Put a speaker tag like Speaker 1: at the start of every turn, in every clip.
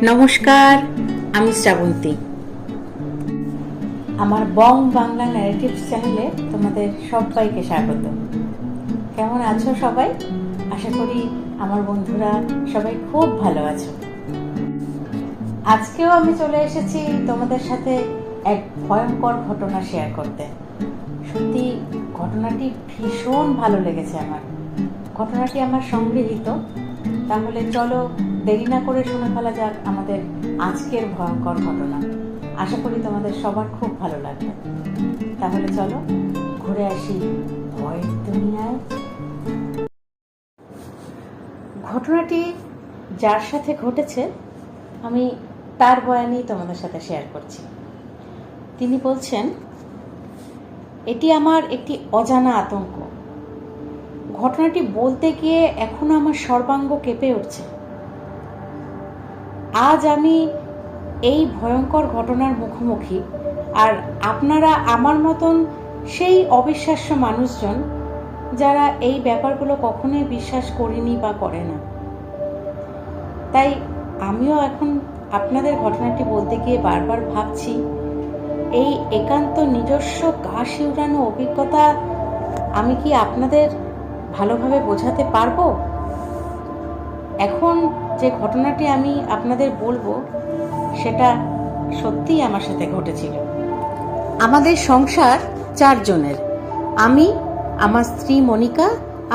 Speaker 1: নমস্কার, আমি শ্রাবন্তী। আমার বং বাংলা ন্যারেটিভস চ্যানেলে তোমাদের সবাইকে স্বাগত। কেমন আছো সবাই? আশা করি আমার বন্ধুরা সবাই খুব ভালো আছো। আজকেও আমি চলে এসেছি তোমাদের সাথে এক ভয়ঙ্কর ঘটনা শেয়ার করতে। সত্যি ঘটনাটি ভীষণ ভালো লেগেছে আমার। ঘটনাটি আমার সংগৃহীত। তাহলে চলো দেরি না করে শুনে ফেলা যাক আমাদের আজকের ভয়ঙ্কর ঘটনা। আশা করি তোমাদের সবার খুব ভালো লাগবে। তাহলে চলো ঘুরে আসি ভয়ের দুনিয়ায়। ঘটনাটি যার সাথে ঘটেছে আমি তার বয়ানই তোমাদের সাথে শেয়ার করছি। তিনি বলছেন, এটি আমার একটি অজানা আতঙ্ক। ঘটনাটি বলতে গিয়ে এখনো আমার সর্বাঙ্গ কেঁপে উঠছে। আজ আমি এই ভয়ঙ্কর ঘটনার মুখোমুখি, আর আপনারা আমার মতন সেই অবিশ্বাস্য মানুষজন যারা এই ব্যাপারগুলো কখনোই বিশ্বাস করেনি বা করে না। তাই আমিও এখন আপনাদের ঘটনাটি বলতে গিয়ে বারবার ভাবছি, এই একান্ত নিজস্ব গা শিউরানো অভিজ্ঞতা আমি কি আপনাদের ভালোভাবে বোঝাতে পারবো? এখন যে ঘটনাটি আমি আপনাদের বলবো সেটা সত্যিই আমার সাথে ঘটেছিল। আমাদের সংসার 4 জনের, আমি, আমার স্ত্রী মনিকা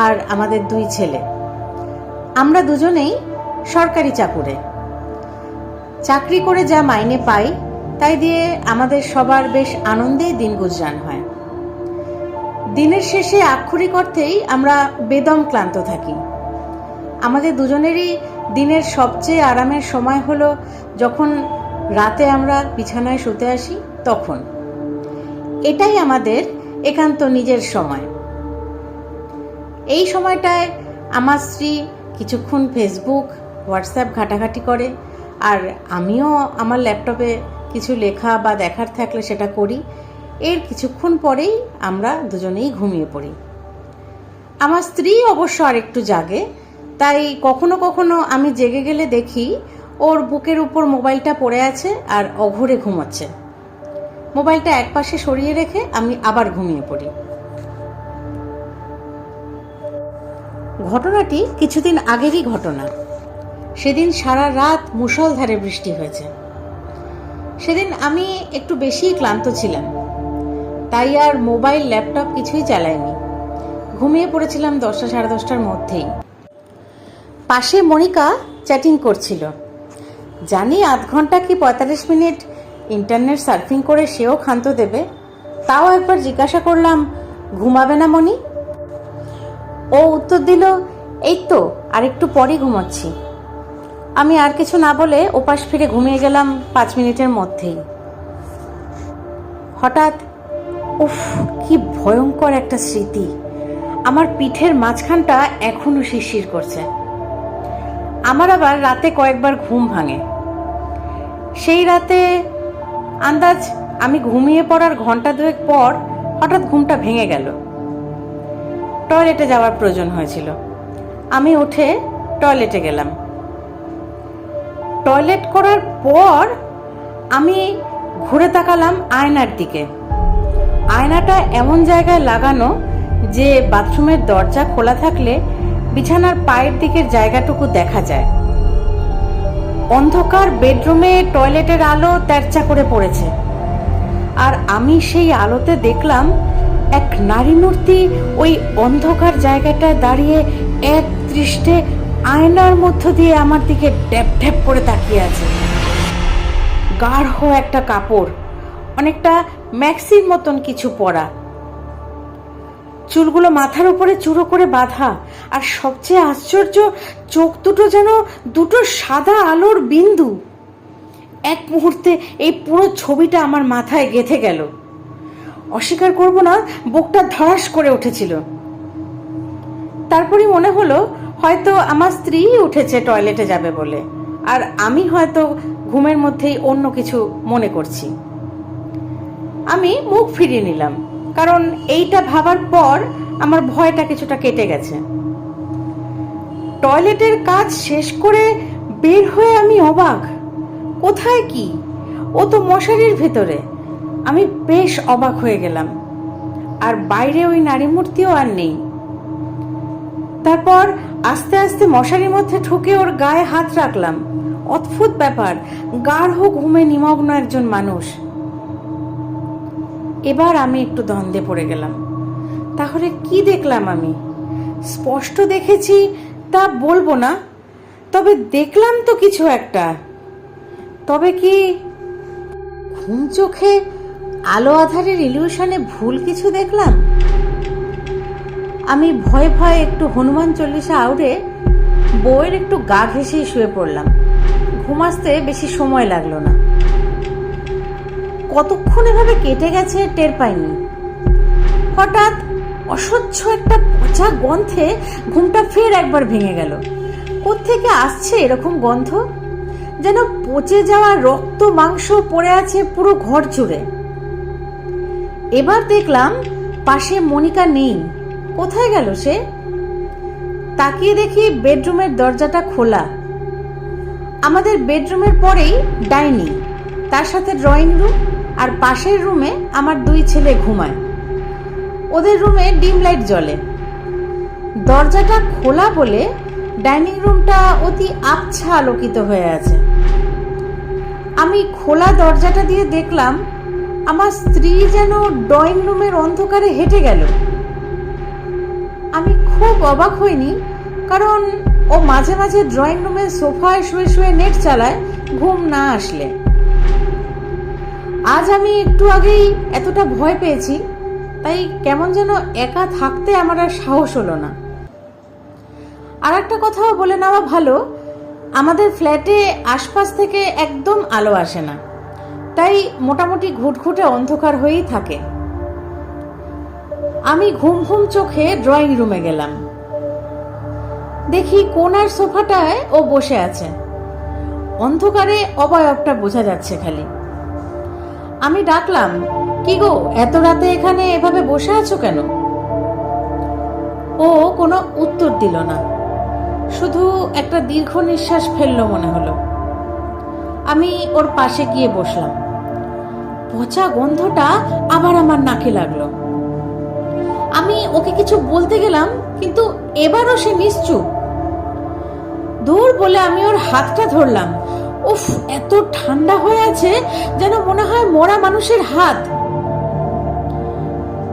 Speaker 1: আর আমাদের 2 ছেলে। আমরা দুজনেই সরকারি চাকুরে। চাকরি করে যা মাইনে পাই তাই দিয়ে আমাদের সবার বেশ আনন্দেই দিন গুজরান হয়। দিনের শেষে আক্ষরিক অর্থেই আমরা বেদম ক্লান্ত থাকি। আমাদের দুজনেরই দিনের সবচেয়ে আরামের সময় হলো যখন রাতে আমরা বিছানায় শুতে আসি, তখন। এটাই আমাদের একান্ত নিজের সময়। এই সময়টায় আমার স্ত্রী কিছুক্ষণ ফেসবুক, হোয়াটসঅ্যাপ ঘাটাঘাটি করে, আর আমিও আমার ল্যাপটপে কিছু লেখা বা দেখার থাকলে সেটা করি। এর কিছুক্ষণ পরেই আমরা দুজনেই ঘুমিয়ে পড়ি। আমার স্ত্রী অবশ্য আর একটু জাগে, তাই কখনো কখনো আমি জেগে গেলে দেখি ওর বুকের উপর মোবাইলটা পড়ে আছে আর অঘরে ঘুমোচ্ছে। মোবাইলটা একপাশে সরিয়ে রেখে আমি আবার ঘুমিয়ে পড়ি। ঘটনাটি কিছুদিন আগেরই ঘটনা। সেদিন সারা রাত মুষলধারে বৃষ্টি হয়েছে। সেদিন আমি একটু বেশিই ক্লান্ত ছিলাম, তাই আর মোবাইল, ল্যাপটপ কিছুই চালাইনি। ঘুমিয়ে পড়েছিলাম 10টা সাড়ে 10টার মধ্যেই। পাশে মনিকা চ্যাটিং করছিল। জানি আধ ঘন্টা কি 45 মিনিট ইন্টারনেট সার্ফিং করে সেও ক্ষান্ত দেবে। তাও একবার জিজ্ঞাসা করলাম, ঘুমাবে না মনি? ও উত্তর দিল, এই তো আর একটু পরই ঘুমাচ্ছি। আমি আর কিছু না বলে ওপাশ ফিরে ঘুমিয়ে গেলাম 5 মিনিটের মধ্যেই। হঠাৎ, উফ, কি ভয়ঙ্কর একটা স্মৃতি! আমার পিঠের মাঝখানটা এখনো শিরশির করছে। আমার আবার রাতে কয়েকবার ঘুম ভাঙে। সেই রাতে আন্দাজ আমি ঘুমিয়ে পড়ার ঘন্টা 2 পর হঠাৎ ঘুমটা ভেঙে গেল। টয়লেটে যাওয়ার প্রয়োজন হয়েছিল। আমি উঠে টয়লেটে গেলাম। টয়লেট করার পর আমি ঘুরে তাকালাম আয়নার দিকে। আয়নাটা এমন জায়গায় লাগানো যে বাথরুমের দরজা খোলা থাকলে বিছানার পায়ের দিকের জায়গাটুকু দেখা যায়। অন্ধকার বেডরুমে টয়লেটের আলো তেরচা করে পড়েছে, আর আমি সেই আলোতে দেখলাম এক নারী মূর্তি ওই অন্ধকার জায়গাটায় দাঁড়িয়ে এক দৃষ্টে আয়নার মধ্য দিয়ে আমার দিকে ড্যাপ ড্যাপ করে তাকিয়ে আছে। গাঢ় একটা কাপড়, অনেকটা ম্যাক্সির মতন কিছু পরা, চুলগুলো মাথার উপরে চূড়ো করে বাঁধা, আর সবচেয়ে আশ্চর্য, চোখ দুটো যেন দুটো সাদা আলোর বিন্দু। এক মুহূর্তে এই পুরো ছবিটা আমার মাথায় গেঁথে গেল। অস্বীকার করব না, বুকটা ধড়াস করে উঠেছিল। তারপরই মনে হলো হয়তো আমার স্ত্রী উঠেছে টয়লেটে যাবে বলে, আর আমি হয়তো ঘুমের মধ্যেই অন্য কিছু মনে করছি। আমি মুখ ফিরিয়ে নিলাম, কারণ এইটা ভাবার পর আমার ভয়টা কিছুটা কেটে গেছে। টয়লেটের কাজ শেষ করে বের হয়ে আমি অবাক। কোথায় কি? ও তো মশারির ভেতরে। আমি বেশ অবাক হয়ে গেলাম। আর বাইরে ওই নারী মূর্তিও আর নেই। তারপর আস্তে আস্তে মশারির মধ্যে ঢুকে ওর গায়ে হাত রাখলাম। অদ্ভুত ব্যাপার, গাঢ় ঘুমে নিমগ্ন একজন মানুষ। এবার আমি একটু দ্বন্দ্বে পড়ে গেলাম। তাহলে কি দেখলাম আমি? স্পষ্ট দেখেছি তা বলবো না, তবে দেখলাম তো কিছু একটা। তবে কি ঘুম চোখে আলো আধারের ইলিউশনে ভুল কিছু দেখলাম? আমি ভয়ে ভয়ে একটু হনুমান চল্লিশা আউড়ে বউয়ের একটু গা ঘেঁষেই শুয়ে পড়লাম। ঘুম আসতে বেশি সময় লাগলো না। কতক্ষণ এভাবে কেটে গেছে টের পাইনি। হঠাৎ অসহ্য একটা পচা গন্ধে ঘুমটা ফের একবার ভেঙে গেল। কোত্থেকে আসছে এরকম গন্ধ? যেন পচে যাওয়া রক্ত মাংস পড়ে আছে পুরো ঘর জুড়ে। এবার দেখলাম পাশে মনিকা নেই। কোথায় গেল সে? তাকিয়ে দেখি বেডরুমের দরজাটা খোলা। আমাদের বেডরুমের পরেই ডাইনিং, তার সাথে ড্রয়িং রুম, আর পাশের রুমে আমার দুই ছেলে ঘুমায়। ওদের রুমে ডিম লাইট জ্বলে। দরজাটা খোলা বলে ডাইনিং রুমটা অতি আবছা আলোকিত হয়ে আছে। আমি খোলা দরজাটা দিয়ে দেখলাম আমার স্ত্রী যেন ড্রয়িং রুমের অন্ধকারে হেঁটে গেল। আমি খুব অবাক হইনি, কারণ ও মাঝে মাঝে ড্রয়িং রুমের সোফায় শুয়ে শুয়ে নেট চালায় ঘুম না আসলে। আজ আমি একটু আগেই এতটা ভয় পেয়েছি, তাই কেমন যেন একা থাকতে আমার আর সাহস হলো না। আর একটা কথাও বলে নেওয়া ভালো, আমাদের ফ্ল্যাটে আশপাশ থেকে একদম আলো আসে না, তাই মোটামুটি ঘুটঘুটে অন্ধকার হয়েই থাকে। আমি ঘুম ঘুম চোখে ড্রয়িং রুমে গেলাম। দেখি কোণার সোফাটায় ও বসে আছে। অন্ধকারে অবয়বটা বোঝা যাচ্ছে খালি। আমি ডাকলাম, কি গো, এত রাতে এখানে এভাবে বসে আছো কেন? ও কোনো উত্তর দিল না, শুধু একটা দীর্ঘ নিঃশ্বাস ফেললো মনে হলো। আমি ওর পাশে গিয়ে বসলাম। পচা গন্ধটা আবার আমার নাকে লাগলো। আমি ওকে কিছু বলতে গেলাম, কিন্তু এবারও সে নিশ্চুপ। দূর বলে আমি ওর হাতটা ধরলাম। উফ, এত ঠান্ডা হয়ে আছে যেন মনে হয় মরা মানুষের হাত।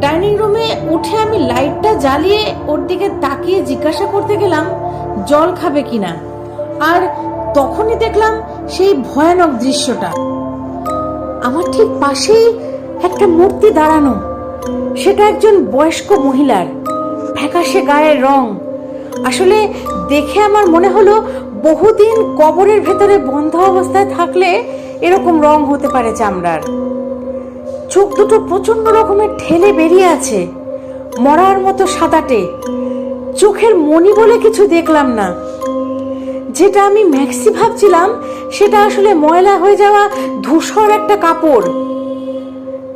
Speaker 1: ডাইনিং রুমে উঠে আমি লাইটটা জ্বালিয়ে ওর দিকে তাকিয়ে জিজ্ঞাসা করতে গেলাম জল খাবে কিনা, আর তখনই দেখলাম সেই ভয়ানক দৃশ্যটা। আমার ঠিক পাশেই একটা মূর্তি দাঁড়ানো। সেটা একজন বয়স্ক মহিলার, ফ্যাকাশে গায়ের রং। আসলে দেখে আমার মনে হলো বহুদিন কবরের ভেতরে বন্ধ অবস্থায় থাকলে এরকম রং হতে পারে চামড়ার। চোখ দুটো প্রচন্ড রকমের ঠেলে বেরিয়ে আছে, মরার মতো সাদাটে। চোখের মনি বলে কিছু দেখলাম না। যেটা আমি ম্যাক্সি ভাবছিলাম সেটা আসলে ময়লা হয়ে যাওয়া ধূসর একটা কাপড়।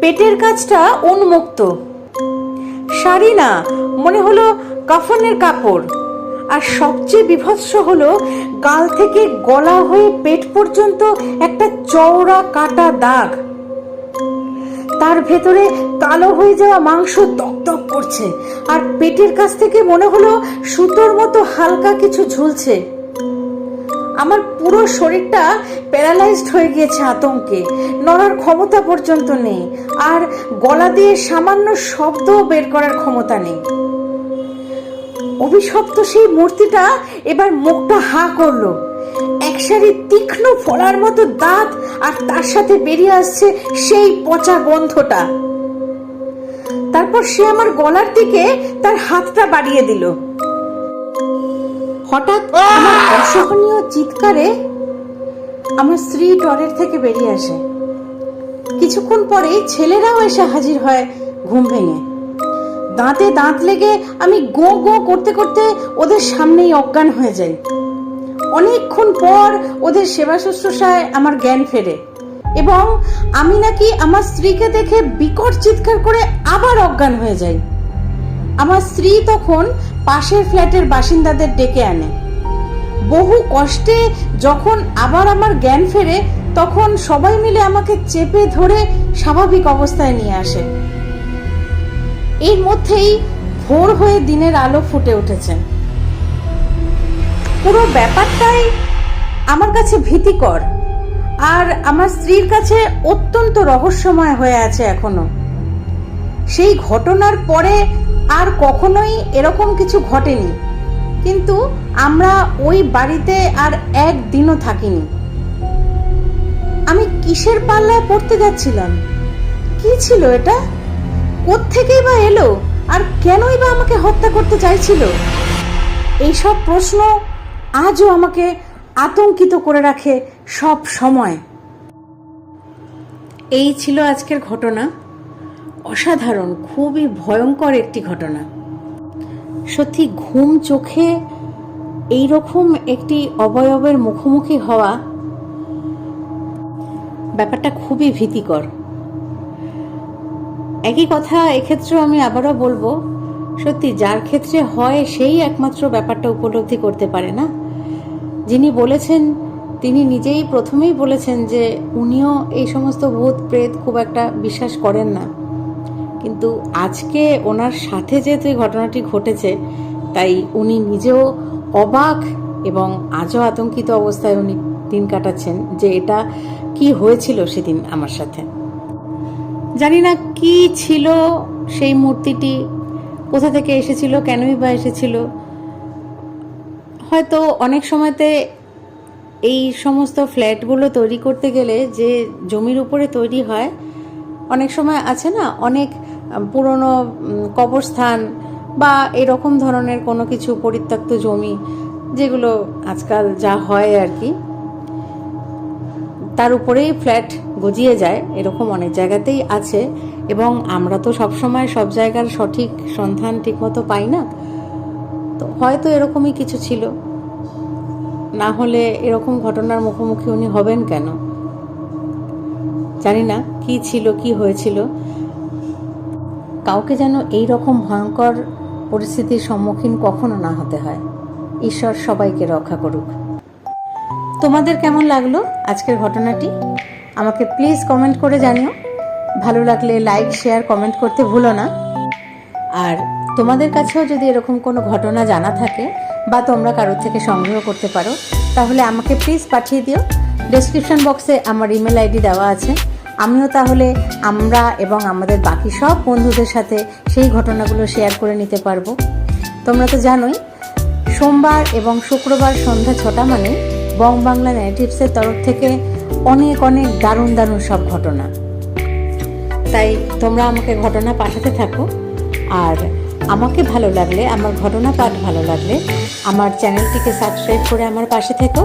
Speaker 1: পেটের কাছটা উন্মুক্ত। শাড়ি না, মনে হলো কাফনের কাপড়। আর সবচেয়ে বিভৎস হলো গাল থেকে গলা হয়ে পেট পর্যন্ত একটা চওড়া কাটা দাগ। তার ভেতরে কালো হয়ে যাওয়া মাংস দগদগ করছে, আর পেটের কাছ থেকে মনে হলো সুতোর মতো হালকা কিছু ঝুলছে। আমার পুরো শরীরটা প্যারালাইজড হয়ে গিয়েছে আতঙ্কে, নড়ার ক্ষমতা পর্যন্ত নেই, আর গলা দিয়ে সামান্য শব্দও বের করার ক্ষমতা নেই। অভিশপ্ত সেই মূর্তিটা এবার মুখটা হা করলো। একসারি তীক্ষ্ণ ফলার মতো দাঁত, আর তার সাথে বেরিয়ে আসছে সেই পচা গন্ধটা। তারপর সে আমার গলার দিকে তার হাতটা বাড়িয়ে দিল। হঠাৎ আমার অসহনীয় চিৎকারে আমার স্ত্রী টয়লেট থেকে বেরিয়ে আসে। কিছুক্ষণ পরেই ছেলেরাও এসে হাজির হয় ঘুম ভেঙে। দাঁতে দাঁত লেগে আমি গো গো করতে করতে ওদের সামনেই অজ্ঞান হয়ে যাই। অনেকক্ষণ পর ওদের সেবা শুশ্রূষায় আমার জ্ঞান ফেরে, এবং আমি নাকি আমার স্ত্রীকে দেখে বিকট চিৎকার করে আবার অজ্ঞান হয়ে যাই। আমার স্ত্রী তখন পাশের ফ্ল্যাটের বাসিন্দাদের ডেকে আনে। বহু কষ্টে যখন আবার আমার জ্ঞান ফেরে, তখন সবাই মিলে আমাকে চেপে ধরে স্বাভাবিক অবস্থায় নিয়ে আসে। এর মধ্যেই ভোর হয়ে দিনের আলো ফুটে উঠেছে। পুরো ব্যাপারটাই আমার কাছে ভীতিকর আর আমার স্ত্রীর কাছে অত্যন্ত রহস্যময় হয়ে আছে এখনো। সেই ঘটনার পরে আর কখনোই এরকম কিছু ঘটেনি, কিন্তু আমরা ওই বাড়িতে আর একদিনও থাকিনি। আমি কিসের পাল্লায় পড়তে যাচ্ছিলাম? কি ছিল এটা? কোত্থেকেই বা এলো আর কেনই বা আমাকে হত্যা করতে চাইছিল? এইসব প্রশ্ন আজও আমাকে আতঙ্কিত করে রাখে সব সময়। এই ছিল আজকের ঘটনা। অসাধারণ, খুবই ভয়ঙ্কর একটি ঘটনা। সত্যি ঘুম চোখে এইরকম একটি অবয়বের মুখোমুখি হওয়া ব্যাপারটা খুবই ভীতিকর। একই কথা এক্ষেত্রেও আমি আবারও বলবো, সত্যি যার ক্ষেত্রে হয় সেই একমাত্র ব্যাপারটা উপলব্ধি করতে পারে না। যিনি বলেছেন তিনি নিজেই প্রথমেই বলেছেন যে উনিও এই সমস্ত ভূত প্রেত খুব একটা বিশ্বাস করেন না, কিন্তু আজকে ওনার সাথে যেহেতু এই ঘটনাটি ঘটেছে তাই উনি নিজেও অবাক এবং আজও আতঙ্কিত অবস্থায় উনি দিন কাটাচ্ছেন যে এটা কি হয়েছিল সেদিন আমার সাথে। জানি না কি ছিল সেই মূর্তিটি, কোথা থেকে এসেছিল, কেনই বা এসেছিল। হয়তো অনেক সময়তে এই সমস্ত ফ্ল্যাটগুলো তৈরি করতে গেলে যে জমির উপরে তৈরি হয়, অনেক সময় আছে না অনেক পুরনো কবরস্থান বা এরকম ধরনের কোনো কিছু পরিত্যক্ত জমি, যেগুলো আজকাল যা হয় আর কি, তার উপরেই ফ্ল্যাট গজিয়ে যায়, এরকম অনেক জায়গাতেই আছে। এবং আমরা তো সবসময় সব জায়গার সঠিক সন্ধান ঠিকমতো পাই না, তো হয়তো এরকমই কিছু ছিল, না হলে এরকম ঘটনার মুখোমুখি উনি হবেন কেন? জানি না কি ছিল, কি হয়েছিল। কাউকে যেন এই রকম ভয়ঙ্কর পরিস্থিতির সম্মুখীন কখনো না হতে হয়। ঈশ্বর সবাইকে রক্ষা করুক। তোমাদের কেমন লাগলো আজকের ঘটনাটি? আমাকে প্লিজ কমেন্ট করে জানিও। ভালো লাগলে লাইক, শেয়ার, কমেন্ট করতে ভুলো না। আর তোমাদের কাছেও যদি এরকম কোনো ঘটনা জানা থাকে বা তোমরা কারোর থেকে সংগ্রহ করতে পারো, তাহলে আমাকে প্লিজ পাঠিয়ে দিও। ডেসক্রিপশন বক্সে আমার ইমেল আইডি দেওয়া আছে। আমিও তাহলে আমরা এবং আমাদের বাকি সব বন্ধুদের সাথে সেই ঘটনাগুলো শেয়ার করে নিতে পারবো। তোমরা তো জানোই সোমবার এবং শুক্রবার সন্ধ্যা 6টা মানে বং বাংলা নেটিভসের তরফ থেকে অনেক অনেক দারুণ দারুণ সব ঘটনা। তাই তোমরা আমাকে ঘটনা পাঠাতে থাকো। আর আমাকে ভালো লাগলে, আমার ঘটনা পাঠ ভালো লাগলে আমার চ্যানেলটিকে সাবস্ক্রাইব করে আমার পাশে থেকো।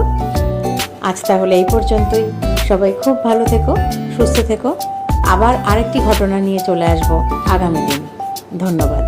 Speaker 1: আজ তাহলে এই পর্যন্তই। সবাই খুব ভালো থেকো, সুস্থ থেকো। আবার আরেকটি ঘটনা নিয়ে চলে আসবো আগামী দিন। ধন্যবাদ।